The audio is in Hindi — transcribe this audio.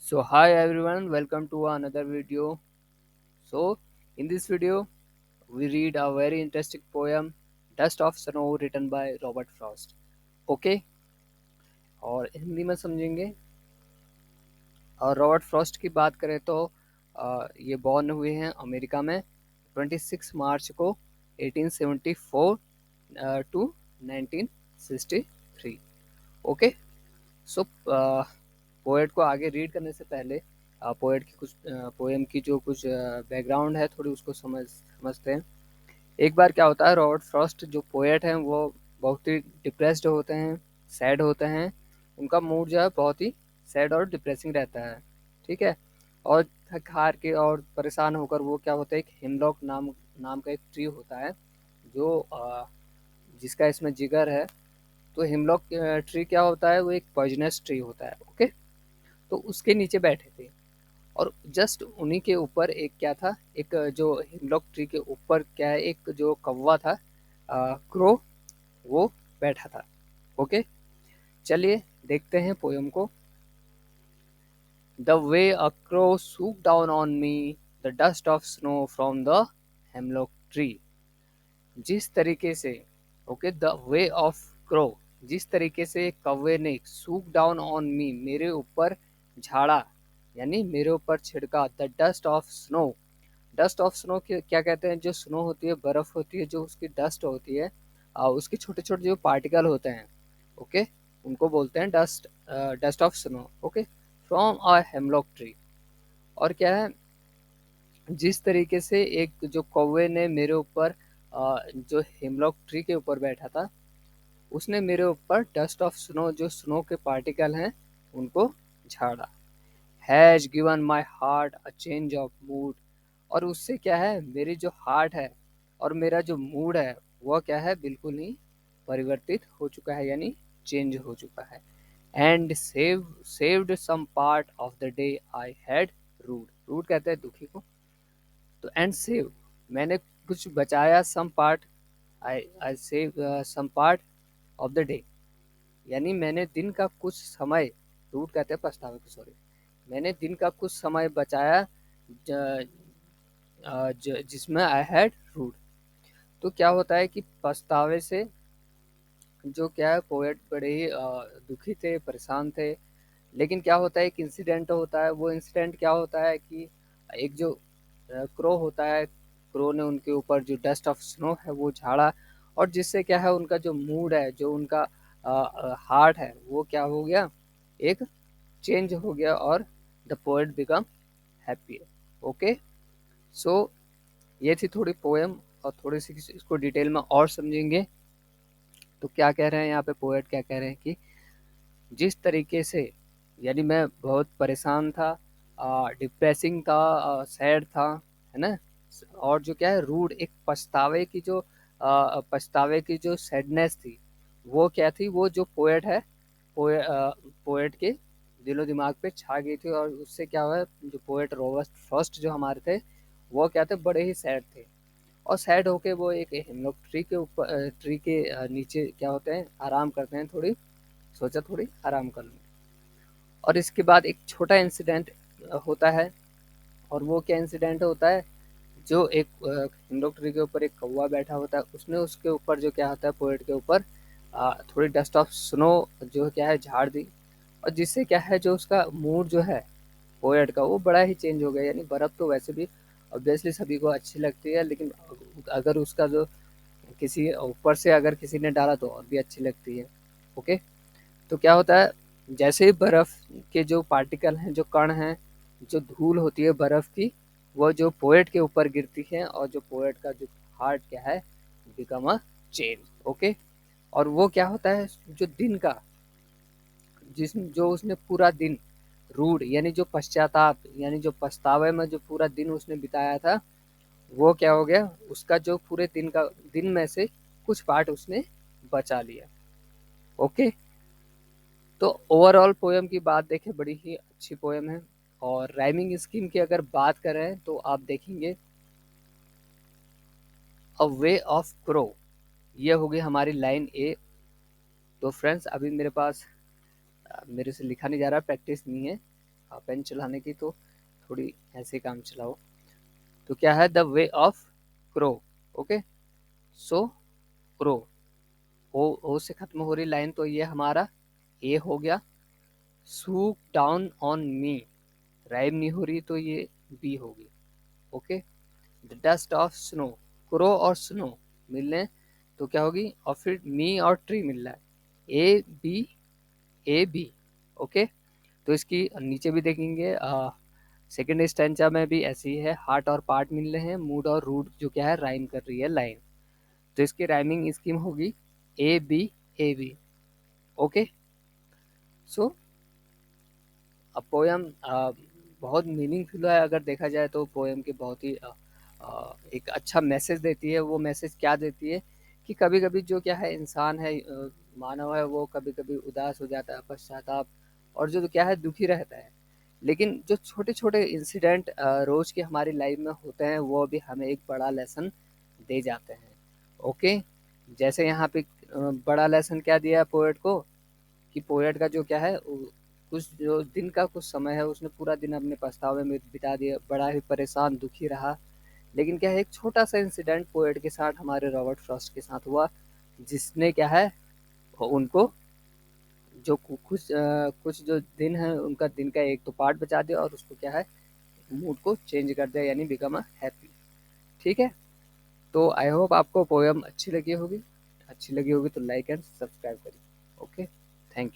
So hi everyone, welcome to another video. So in this video we read a very interesting poem Dust of Snow written by Robert Frost. Okay, और हिंदी में समझेंगे। और रॉबर्ट फ्रॉस्ट की बात करें तो ये बॉर्न हुए हैं अमेरिका में 26 मार्च को 1874 टू 1963। ओके। सो पोएट को आगे रीड करने से पहले पोएट की कुछ पोएम की जो कुछ बैकग्राउंड है थोड़ी उसको समझते हैं। एक बार क्या होता है, रॉबर्ट फ्रॉस्ट जो पोएट हैं वो बहुत ही डिप्रेस्ड होते हैं, सैड होते हैं। उनका मूड जो है बहुत ही सैड और डिप्रेसिंग रहता है। ठीक है। और थक हार के और परेशान होकर वो क्या होता है, एक हिमलॉक नाम नाम का एक ट्री होता है जो जिसका इसमें जिगर है। तो हिमलॉक ट्री क्या होता है, वो एक पॉइजनस ट्री होता है। ओके। तो उसके नीचे बैठे थे और जस्ट उन्हीं के ऊपर एक क्या था, एक जो हिमलॉक ट्री के ऊपर क्या है, एक जो कौवा था, क्रो, वो बैठा था। ओके। चलिए देखते हैं पोयम को। The way a crow swooped down on me, the dust of snow from the hemlock tree. जिस तरीके से, okay, the way of crow, जिस तरीके से कौवे ने सूक डाउन ऑन मी, मेरे ऊपर झाड़ा, यानी मेरे ऊपर छिड़का, the dust of snow. Dust of snow क्या कहते हैं, जो स्नो होती है, बर्फ होती है, जो उसकी डस्ट होती है, उसके छोटे छोटे जो पार्टिकल होते हैं, ओके, उनको बोलते हैं dust, dust of snow. Okay. From a hemlock tree. और क्या है, जिस तरीके से एक जो कौवे ने मेरे ऊपर जो हिमलॉक ट्री के ऊपर बैठा था, उसने मेरे ऊपर डस्ट ऑफ स्नो, जो स्नो के पार्टिकल हैं, उनको झाड़ा। Has given my heart a change of mood. और उससे क्या है, मेरी जो हार्ट है और मेरा जो मूड है वह क्या है, बिल्कुल ही परिवर्तित हो चुका है, यानी चेंज हो चुका है। And saved some part of the day I had rued. Rued कहते हैं दुखी को। तो एंड सेव, मैंने कुछ बचाया, some part, I I save some part of the day, यानी मैंने दिन का कुछ समय, रूट कहते हैं पछतावे को, सॉरी, मैंने दिन का कुछ समय बचाया जिसमें आई हैड रूट। तो क्या होता है कि पछतावे से जो क्या है, पोएट बड़े ही दुखी थे, परेशान थे। लेकिन क्या होता है, एक इंसिडेंट होता है। वो इंसिडेंट क्या होता है कि एक जो क्रो होता है, क्रो ने उनके ऊपर जो डस्ट ऑफ स्नो है वो झाड़ा, और जिससे क्या है, उनका जो मूड है, जो उनका हार्ट है, वो क्या हो गया, एक चेंज हो गया, और the poet become happy. Okay. So ये थी थोड़ी पोएम, और थोड़ी सी इसको डिटेल में और समझेंगे। तो क्या कह रहे हैं यहाँ पे, पोएट क्या कह रहे हैं कि जिस तरीके से, यानी मैं बहुत परेशान था, डिप्रेसिंग था, सैड था, है ना। और जो क्या है, रूड, एक पछतावे की जो पछतावे की जो सैडनेस थी, वो क्या थी, वो जो पोएट है, पोएट के दिलो दिमाग पे छा गई थी। और उससे क्या हुआ, जो पोएट रॉबर्ट फर्स्ट जो हमारे थे, वो क्या थे, बड़े ही सैड थे। और सैड होके वो एक हिमलॉक ट्री के ऊपर, ट्री के नीचे क्या होते हैं, आराम करते हैं थोड़ी, सोचा थोड़ी आराम कर लूँ। और इसके बाद एक छोटा इंसिडेंट होता है। और वो क्या इंसिडेंट होता है, जो एक हिंडोक ट्री के ऊपर एक कौवा बैठा होता है, उसने उसके ऊपर जो क्या होता है, पोएट के ऊपर थोड़ी डस्ट ऑफ स्नो जो क्या है, झाड़ दी। और जिससे क्या है, जो उसका मूड जो है पोएट का, वो बड़ा ही चेंज हो गया। यानी बर्फ़ तो वैसे भी ऑब्वियसली सभी को अच्छी लगती है, लेकिन अगर उसका जो किसी ऊपर से अगर किसी ने डाला तो और भी अच्छी लगती है। ओके। तो क्या होता है, जैसे ही बर्फ़ के जो पार्टिकल हैं, जो कण हैं, जो धूल होती है बर्फ़ की, वो जो पोएट के ऊपर गिरती है, और जो पोएट का जो हार्ट क्या है, बिकम अ चेंज। ओके। और वो क्या होता है, जो दिन का, जिस जो उसने पूरा दिन रूड, यानी जो पश्चाताप, यानी जो पछतावे में जो पूरा दिन उसने बिताया था, वो क्या हो गया, उसका जो पूरे दिन का, दिन में से कुछ पार्ट उसने बचा लिया। ओके। तो ओवरऑल पोएम की बात देखें, बड़ी ही अच्छी पोएम है। और राइमिंग स्कीम की अगर बात करें तो आप देखेंगे, अ वे ऑफ क्रो, ये होगी हमारी लाइन ए। तो फ्रेंड्स, अभी मेरे पास मेरे से लिखा नहीं जा रहा, प्रैक्टिस नहीं है। पेन चलाने की, तो थोड़ी ऐसे काम चलाओ। तो क्या है, the way of crow. Okay, so crow, O से खत्म हो रही लाइन, तो ये हमारा ए हो गया। Soup down on me, rhyme नहीं हो रही, तो ये बी होगी। Okay, the dust of snow, crow और स्नो मिल रहे हैं, तो क्या होगी, और फिर मी और ट्री मिल रहा है, A B, A B. Okay, तो इसकी नीचे भी देखेंगे, सेकेंड स्टैंचा में भी ऐसी ही है, हार्ट और पार्ट मिल रहे हैं, मूड और रूट जो क्या है राइम कर रही है लाइन, तो इसकी राइमिंग स्कीम होगी A B, A B. Okay, so अब पोयम बहुत मीनिंगफुल है, अगर देखा जाए तो पोयम की बहुत ही एक अच्छा मैसेज देती है। वो मैसेज क्या देती है कि कभी कभी जो क्या है इंसान है, मानव है, वो कभी कभी उदास हो जाता है, पश्चाताप, और जो क्या है दुखी रहता है, लेकिन जो छोटे छोटे इंसिडेंट रोज के हमारी लाइफ में होते हैं वो भी हमें एक बड़ा लेसन दे जाते हैं। ओके, जैसे यहाँ पे बड़ा लेसन क्या दिया है पोएट को, कि पोएट का जो क्या है कुछ जो दिन का कुछ समय है उसने पूरा दिन अपने पछतावे में बिता दिया, बड़ा ही परेशान दुखी रहा, लेकिन क्या है एक छोटा सा इंसिडेंट पोएट के साथ, हमारे रॉबर्ट फ्रॉस्ट के साथ हुआ, जिसने क्या है उनको जो कुछ जो दिन है उनका दिन का एक तो पार्ट बचा दिया, और उसको क्या है मूड को चेंज कर दिया, यानी बिकम अ हैप्पी। ठीक है, तो आई होप आपको पोयम अच्छी लगी होगी, अच्छी लगी होगी तो लाइक एंड सब्सक्राइब करिए। Okay, thank you.